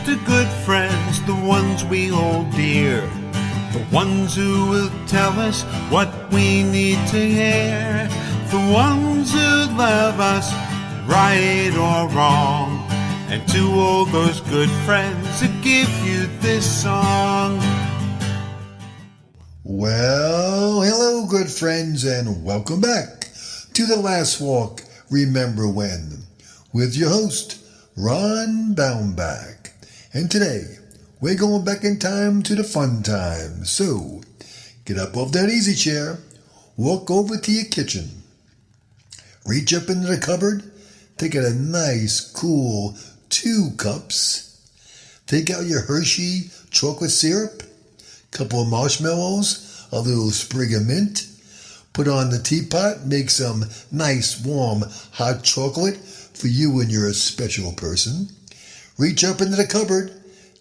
to good friends, the ones we hold dear, the ones who will tell us what we need to hear, the ones who love us right or wrong, and to all those good friends that give you this song. Well, hello good friends, and welcome back to The Last Walk, Remember When, with your host, Ron Baumbach. And today, we're going back in time to the fun times. So, get up off that easy chair, walk over to your kitchen, reach up into the cupboard, take out a nice, cool 2 cups, take out your Hershey chocolate syrup, couple of marshmallows, a little sprig of mint, put on the teapot, make some nice warm hot chocolate for you and your special person. Reach up into the cupboard,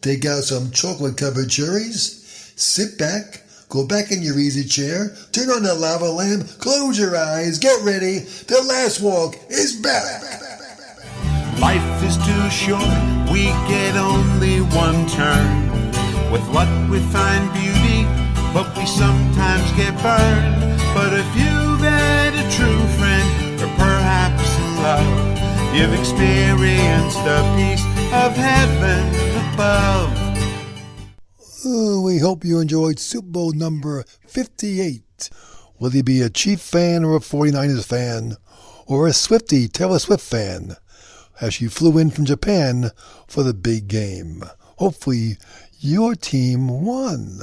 take out some chocolate covered cherries, sit back, go back in your easy chair, turn on the lava lamp, close your eyes, get ready, The Last Walk is back. Life is too short, we get only one turn. With luck we find beauty, but we sometimes get burned. But if you've had a true friend, or perhaps love, you've experienced the peace of heaven above. We hope you enjoyed Super Bowl number 58. Whether you be a Chief fan or a 49ers fan, or a Swiftie Taylor Swift fan, as she flew in from Japan for the big game. Hopefully, your team won.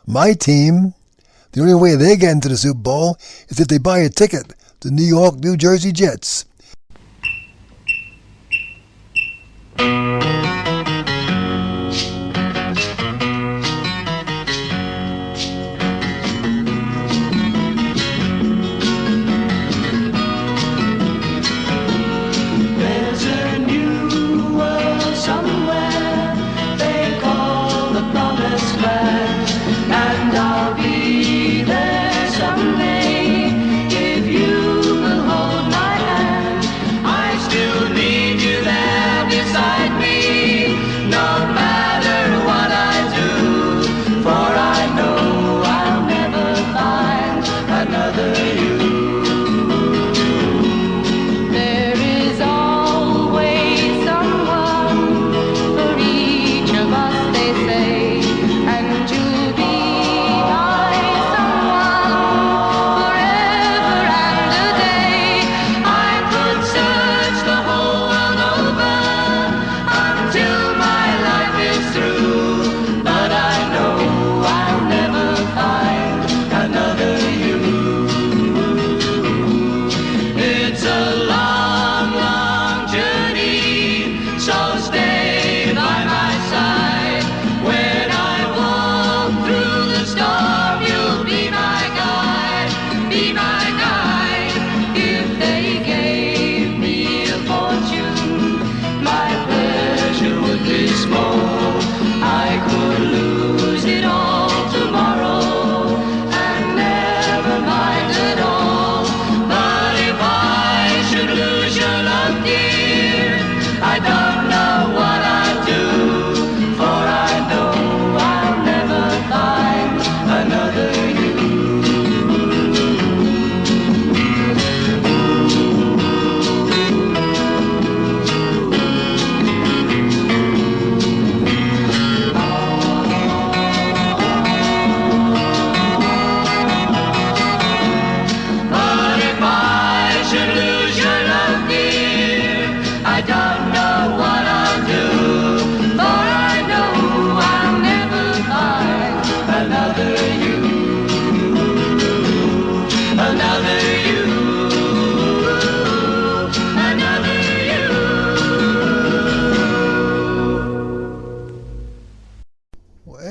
My team, the only way they get into the Super Bowl is if they buy a ticket to New York, New Jersey Jets.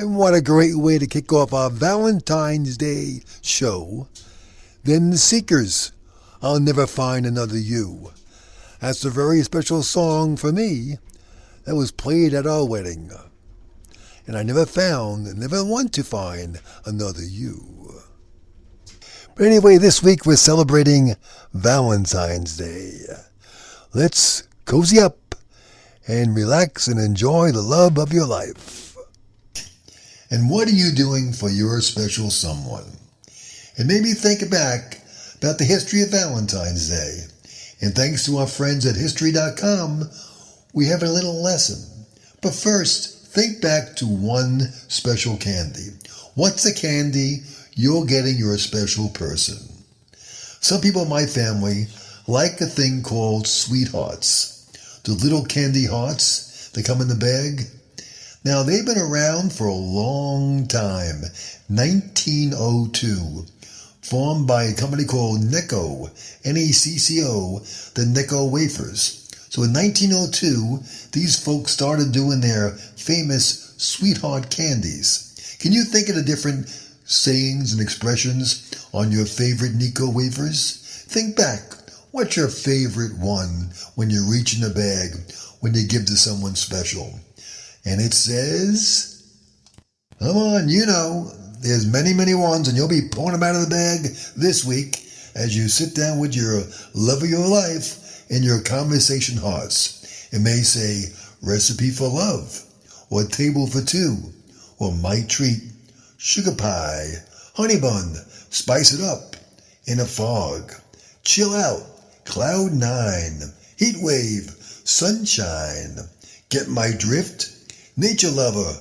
What a great way to kick off our Valentine's Day show. Then the Seekers, I'll Never Find Another You. That's a very special song for me that was played at our wedding. And I never found and never want to find another you. But anyway, this week we're celebrating Valentine's Day. Let's cozy up and relax and enjoy the love of your life. And what are you doing for your special someone? And maybe think back about the history of Valentine's Day. And thanks to our friends at History.com, we have a little lesson. But first, think back to one special candy. What's the candy you're getting your special person? Some people in my family like a thing called sweethearts. The little candy hearts that come in the bag. Now, they've been around for a long time. 1902. Formed by a company called Necco, Necco, the Necco wafers. So in 1902, these folks started doing their famous sweetheart candies. Can you think of the different sayings and expressions on your favorite Necco wafers? Think back. What's your favorite one when you reach in the bag when you give to someone special? And it says, come on, you know, there's many, many ones, and you'll be pulling them out of the bag this week as you sit down with your love of your life and your conversation hearts. It may say, recipe for love, or table for two, or my treat, sugar pie, honey bun, spice it up, in a fog, chill out, cloud nine, heat wave, sunshine, get my drift, nature lover,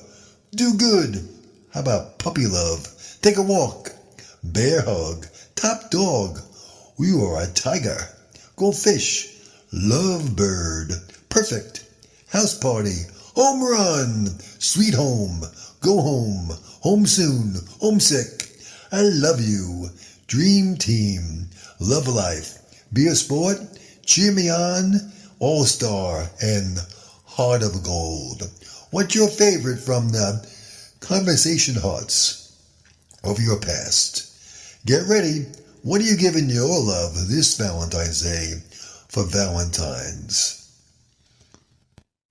do good. How about puppy love? Take a walk. Bear hug. Top dog. You are a tiger. Go fish. Love bird. Perfect. House party. Home run. Sweet home. Go home. Home soon. Homesick. I love you. Dream team. Love life. Be a sport. Cheer me on. All-star and heart of gold. What's your favorite from the conversation hearts of your past? Get ready. What are you giving your love this Valentine's Day for Valentines?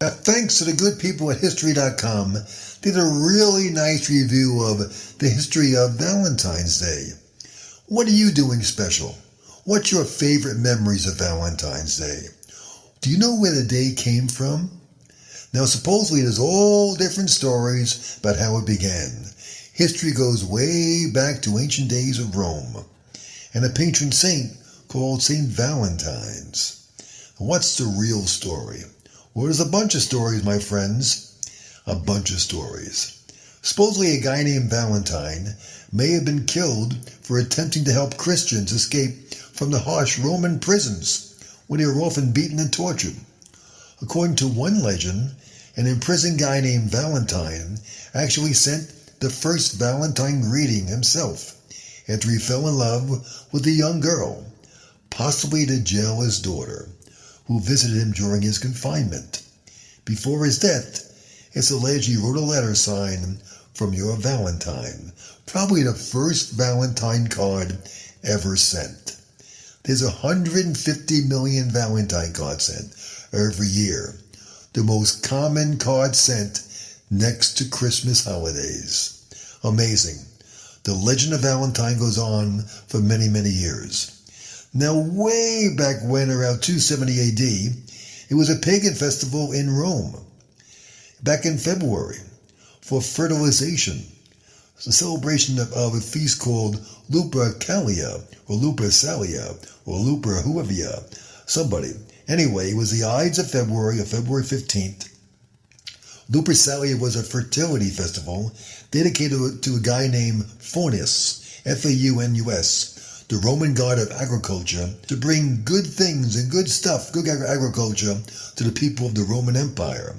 Now, thanks to the good people at History.com, they did a really nice review of the history of Valentine's Day. What are you doing special? What's your favorite memories of Valentine's Day? Do you know where the day came from? Now, supposedly there's all different stories about how it began. History goes way back to ancient days of Rome and a patron saint called Saint Valentines. What's the real story? Well, there's a bunch of stories, my friends. A bunch of stories. Supposedly a guy named Valentine may have been killed for attempting to help Christians escape from the harsh Roman prisons where they were often beaten and tortured. According to one legend, an imprisoned guy named Valentine actually sent the first Valentine greeting himself after he fell in love with a young girl, possibly the jailer's daughter, who visited him during his confinement. Before his death, it's alleged he wrote a letter signed from your Valentine, probably the first Valentine card ever sent. There's 150 million Valentine cards sent every year, the most common card sent next to Christmas holidays. Amazing. The legend of Valentine goes on for many, many years. Now, way back when, around 270 AD, it was a pagan festival in Rome. Back in February, for fertilization. It's a celebration of a feast called Lupercalia, or Lupercalia, or Luperhuavia, somebody. Anyway, it was the Ides of February 15th. Lupercalia was a fertility festival dedicated to a guy named Faunus, Faunus, the Roman god of agriculture, to bring good things and good stuff, good agriculture, to the people of the Roman Empire,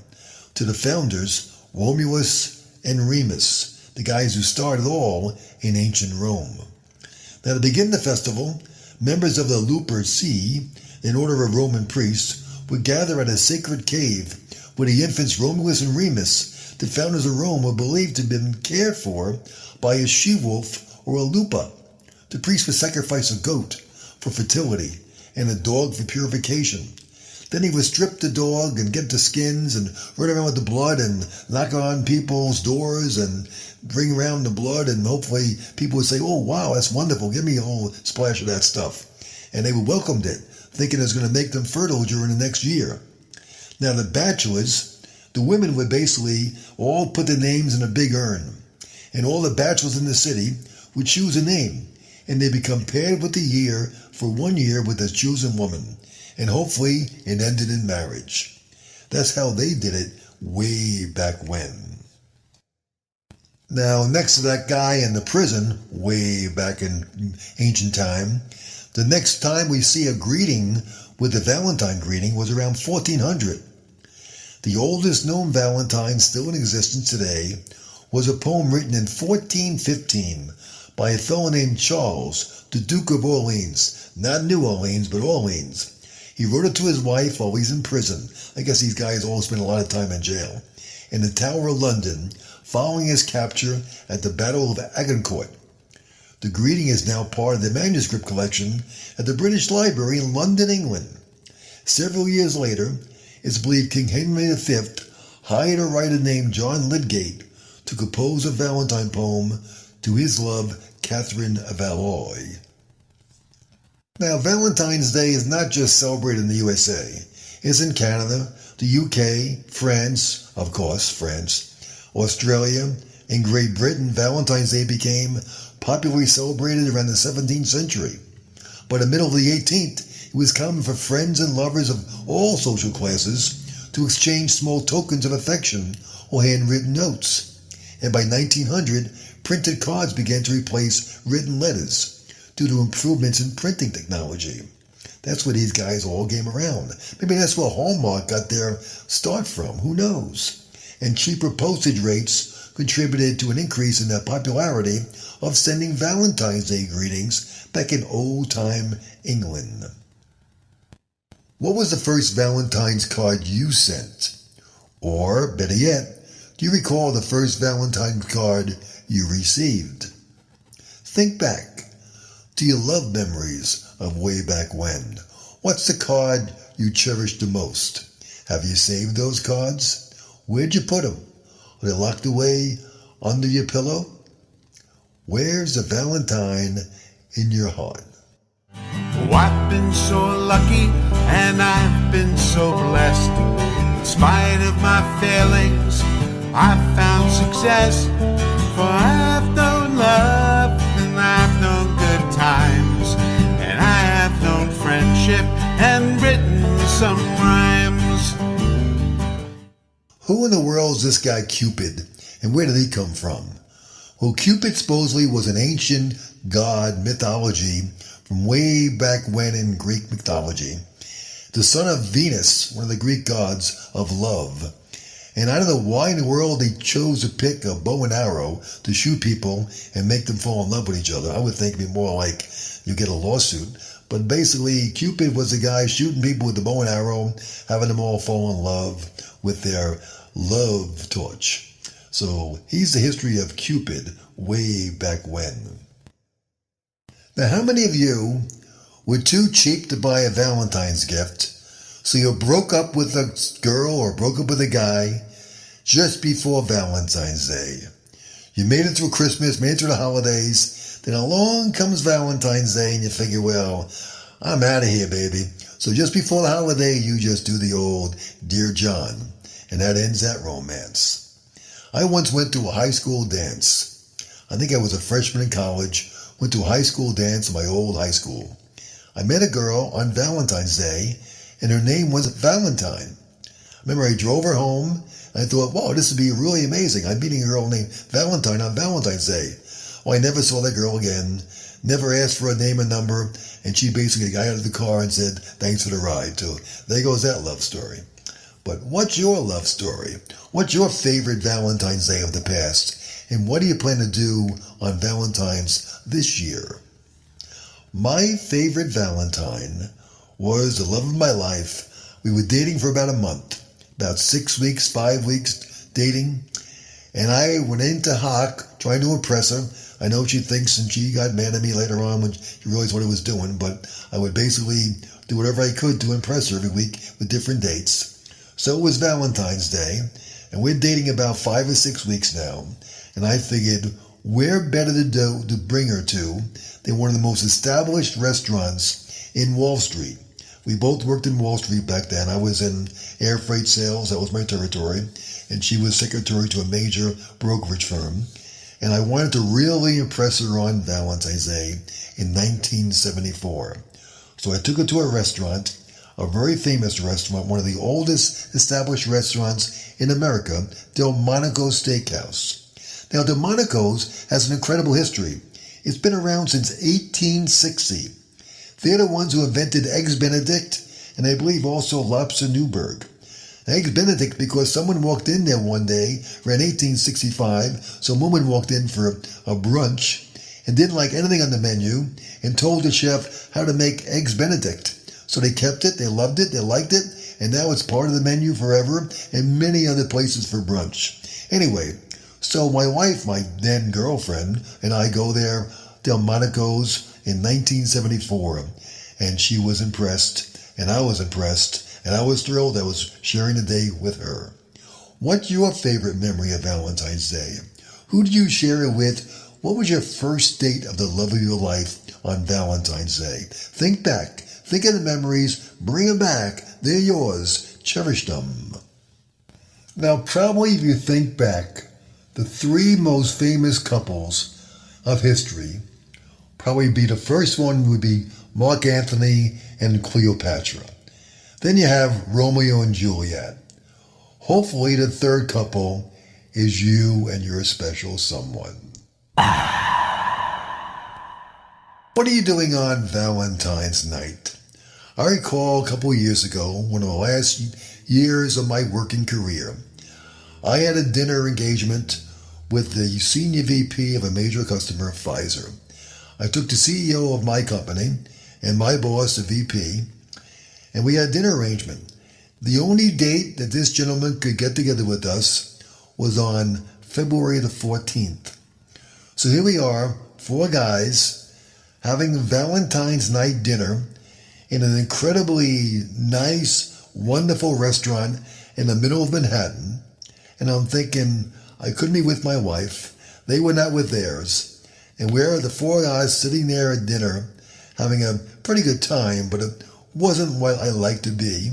to the founders, Romulus and Remus, the guys who started all in ancient Rome. Now, to begin the festival, members of the Luperci, in order of Roman priests, would gather at a sacred cave where the infants Romulus and Remus, the founders of Rome, were believed to have been cared for by a she-wolf or a lupa. The priest would sacrifice a goat for fertility and a dog for purification. Then he would strip the dog and get the skins and run around with the blood and knock on people's doors and bring around the blood, and hopefully people would say, "Oh, wow, that's wonderful. Give me a whole splash of that stuff." And they would welcome it, thinking it was going to make them fertile during the next year. Now the bachelors, the women would basically all put their names in a big urn, and all the bachelors in the city would choose a name, and they become paired with the year for 1 year with a chosen woman, and hopefully it ended in marriage. That's how they did it way back when. Now, next to that guy in the prison, way back in ancient time, the next time we see a greeting with the Valentine greeting was around 1400. The oldest known Valentine still in existence today was a poem written in 1415 by a fellow named Charles, the Duke of Orleans. Not New Orleans, but Orleans. He wrote it to his wife while he's in prison. I guess these guys all spend a lot of time in jail. In the Tower of London, following his capture at the Battle of Agincourt. The greeting is now part of the manuscript collection at the British Library in London, England. Several years later, it's believed King Henry V hired a writer named John Lydgate to compose a Valentine poem to his love, Catherine of Valois. Now, Valentine's Day is not just celebrated in the USA. It's in Canada, the UK, France, of course, France, Australia, and Great Britain. Valentine's Day became popularly celebrated around the 17th century. By the middle of the 18th, it was common for friends and lovers of all social classes to exchange small tokens of affection or handwritten notes. And by 1900, printed cards began to replace written letters due to improvements in printing technology. That's where these guys all came around. Maybe that's where Hallmark got their start from. Who knows? And cheaper postage rates contributed to an increase in the popularity of sending Valentine's Day greetings back in old-time England. What was the first Valentine's card you sent? Or, better yet, do you recall the first Valentine's card you received? Think back to your love memories of way back when. What's the card you cherish the most? Have you saved those cards? Where'd you put them? Are they locked away under your pillow? Where's the Valentine in your heart? Oh, I've been so lucky and I've been so blessed. In spite of my failings, I've found success. For I've known love and I've known good times, and I have known friendship and written some rhymes. Who in the world is this guy Cupid, and where did he come from? Well, Cupid supposedly was an ancient god mythology from way back when in Greek mythology. The son of Venus, one of the Greek gods of love. And I don't know why in the world they chose to pick a bow and arrow to shoot people and make them fall in love with each other. I would think it'd be more like you get a lawsuit. But basically, Cupid was the guy shooting people with the bow and arrow, having them all fall in love with their love torch. So he's the history of Cupid way back when. Now, how many of you were too cheap to buy a Valentine's gift, so you broke up with a girl or broke up with a guy just before Valentine's Day? You made it through Christmas, made it through the holidays, then along comes Valentine's Day and you figure, well, I'm out of here, baby. So just before the holiday, you just do the old Dear John, and that ends that romance. I once went to a high school dance. I think I was a freshman in college, went to a high school dance in my old high school. I met a girl on Valentine's Day, and her name was Valentine. I remember I drove her home, and I thought, wow, this would be really amazing. I'm meeting a girl named Valentine on Valentine's Day. Well, I never saw that girl again, never asked for a name and number, and she basically got out of the car and said, thanks for the ride. So there goes that love story. But what's your love story? What's your favorite Valentine's Day of the past? And what do you plan to do on Valentine's this year? My favorite Valentine was the love of my life. We were dating for about a month, about 6 weeks, 5 weeks dating. And I went into hock trying to impress her. I know she thinks, and she got mad at me later on when she realized what I was doing, but I would basically do whatever I could to impress her every week with different dates. So it was Valentine's Day, and we're dating about 5 or 6 weeks now. And I figured, where better to bring her to than one of the most established restaurants in Wall Street, We both worked in Wall Street back then. I was in air freight sales, that was my territory, and she was secretary to a major brokerage firm. And I wanted to really impress her on Valentine's Day in 1974. So I took her to a restaurant, a very famous restaurant, one of the oldest established restaurants in America, Delmonico's Steakhouse. Now, Delmonico's has an incredible history. It's been around since 1860. They're the ones who invented Eggs Benedict, and I believe also Lobster Newburg. Eggs Benedict because someone walked in there one day, around 1865, some woman walked in for a brunch and didn't like anything on the menu and told the chef how to make Eggs Benedict. So they kept it, they loved it, they liked it, and now it's part of the menu forever and many other places for brunch. Anyway, so my wife, my then girlfriend, and I go there, Delmonico's, in 1974, and she was impressed, and I was impressed, and I was thrilled I was sharing the day with her. What's your favorite memory of Valentine's Day? Who did you share it with? What was your first date of the love of your life on Valentine's Day? Think back. Think of the memories. Bring them back. They're yours. Cherish them. Now, probably if you think back, the three most famous couples of history, probably be the first one would be Mark Antony and Cleopatra. Then you have Romeo and Juliet. Hopefully the third couple is you and your special someone. What are you doing on Valentine's night? I recall a couple of years ago, one of the last years of my working career, I had a dinner engagement with the senior VP of a major customer, Pfizer. I took the CEO of my company and my boss, the VP, and we had a dinner arrangement. The only date that this gentleman could get together with us was on February the 14th. So here we are, four guys, having a Valentine's night dinner in an incredibly nice, wonderful restaurant in the middle of Manhattan. And I'm thinking, I couldn't be with my wife. They were not with theirs. And we're the four guys sitting there at dinner, having a pretty good time, but it wasn't what I liked to be.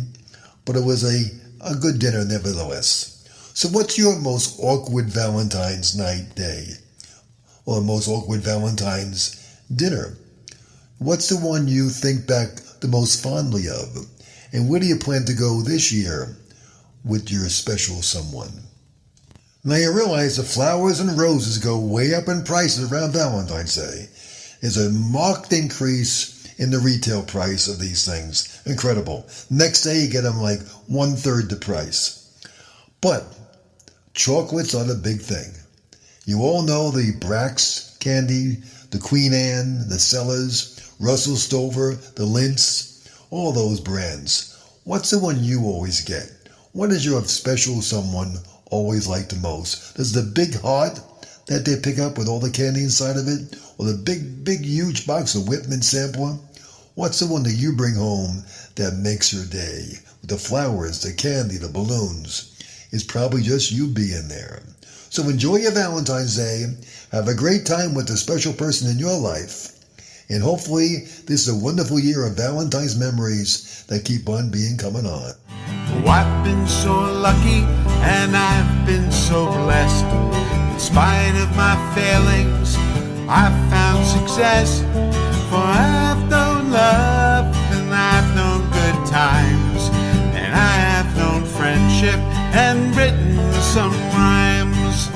But it was a good dinner nevertheless. So what's your most awkward Valentine's night day? Or most awkward Valentine's dinner? What's the one you think back the most fondly of? And where do you plan to go this year with your special someone? Now you realize the flowers and roses go way up in prices around Valentine's Day. There's a marked increase in the retail price of these things. Incredible. Next day you get them like 1/3 the price. But chocolates are the big thing. You all know the Brax candy, the Queen Anne, the Sellers, Russell Stover, the Lindt, all those brands. What's the one you always get? What does your special someone always like the most? Does the big heart that they pick up with all the candy inside of it? Or the big, huge box of Whitman sampler? What's the one that you bring home that makes your day? With the flowers, the candy, the balloons. It's probably just you being there. So enjoy your Valentine's Day. Have a great time with the special person in your life. And hopefully this is a wonderful year of Valentine's memories that keep on coming on. Oh, I've been so lucky and I've been so blessed. In spite of my failings, I've found success. For I've known love and I've known good times, and I have known friendship and written some rhymes.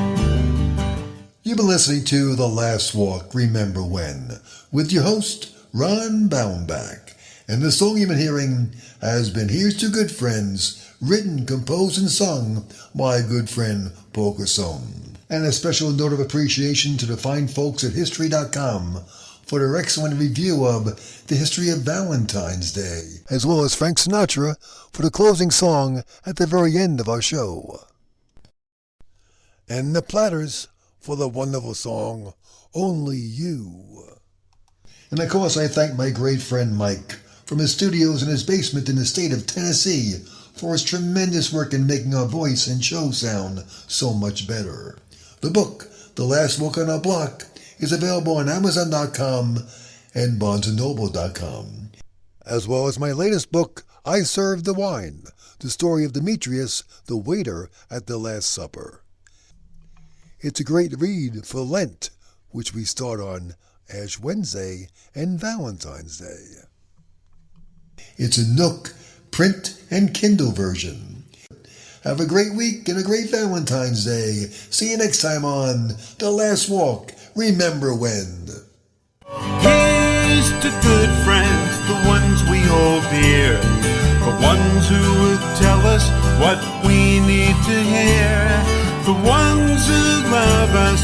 You've been listening to The Last Walk, Remember When, with your host, Ron Baumbach. And the song you've been hearing has been Here's to Good Friends, written, composed, and sung by good friend Paul Cresson. And a special note of appreciation to the fine folks at History.com for their excellent review of the history of Valentine's Day, as well as Frank Sinatra for the closing song at the very end of our show. And the Platters for the wonderful song, Only You. And of course, I thank my great friend Mike from his studios in his basement in the state of Tennessee for his tremendous work in making our voice and show sound so much better. The book, The Last Walk on Our Block, is available on Amazon.com and BarnesandNoble.com. as well as my latest book, I Serve the Wine, the story of Demetrius, the waiter at the Last Supper. It's a great read for Lent, which we start on Ash Wednesday and Valentine's Day. It's a Nook print and Kindle version. Have a great week and a great Valentine's Day. See you next time on The Last Walk. Remember when. Here's to good friends, the ones we hold dear, the ones who will tell us what we need to hear, the ones who love us,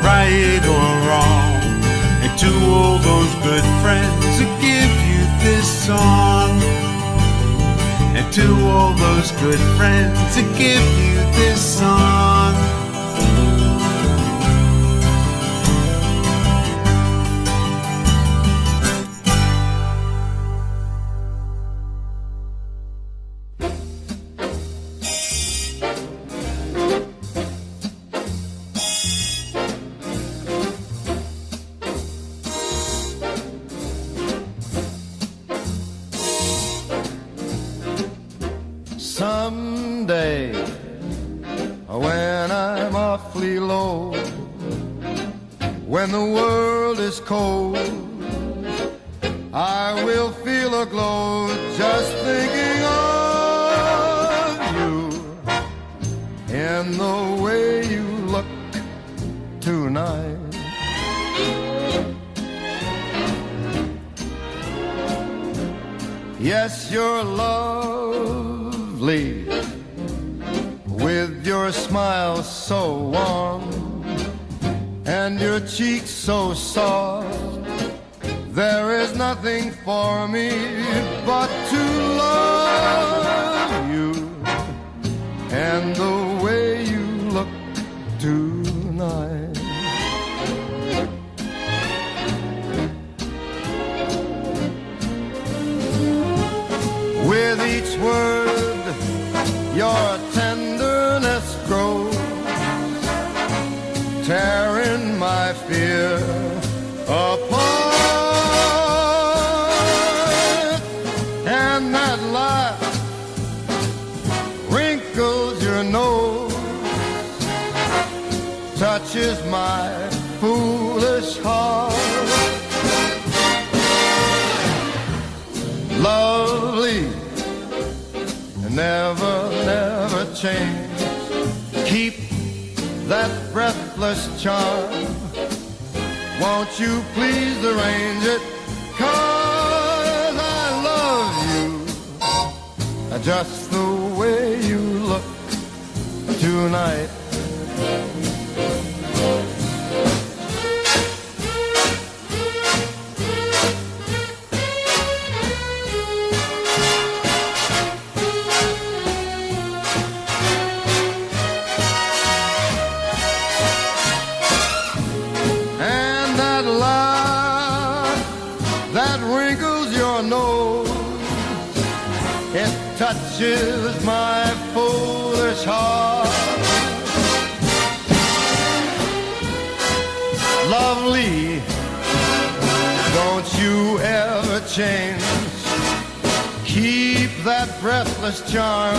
right or wrong, and to all those good friends who give you this song, and to all those good friends who give you this song. Someday, when I'm awfully low, when the world is cold, I will feel a glow just thinking of you in the way you look tonight. Yes, you're lovely, with your smile so warm and your cheeks so soft. There is nothing for me but to love you and the way you look tonight. With each word, your tenderness grows, tearing my fear apart. And that laugh wrinkles your nose, touches my foolish heart. Lovely, never, never change. Keep that breathless charm. Won't you please arrange it? 'Cause I love you just the way you look tonight. That wrinkles your nose, it touches my foolish heart. Lovely, don't you ever change. Keep that breathless charm.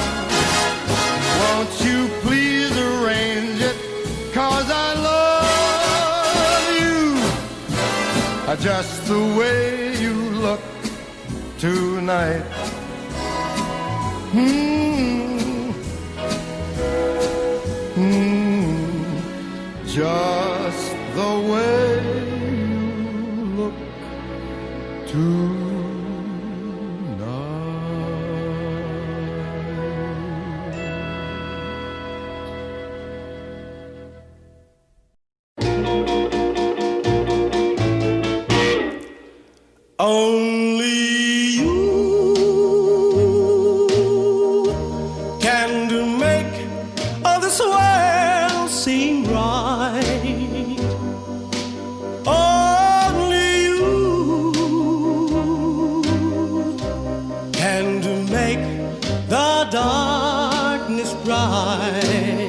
Won't you please arrange it? 'Cause I love you just the way you look tonight. Just the way you look tonight. Only you can make all this world seem right. Only you can make the darkness bright.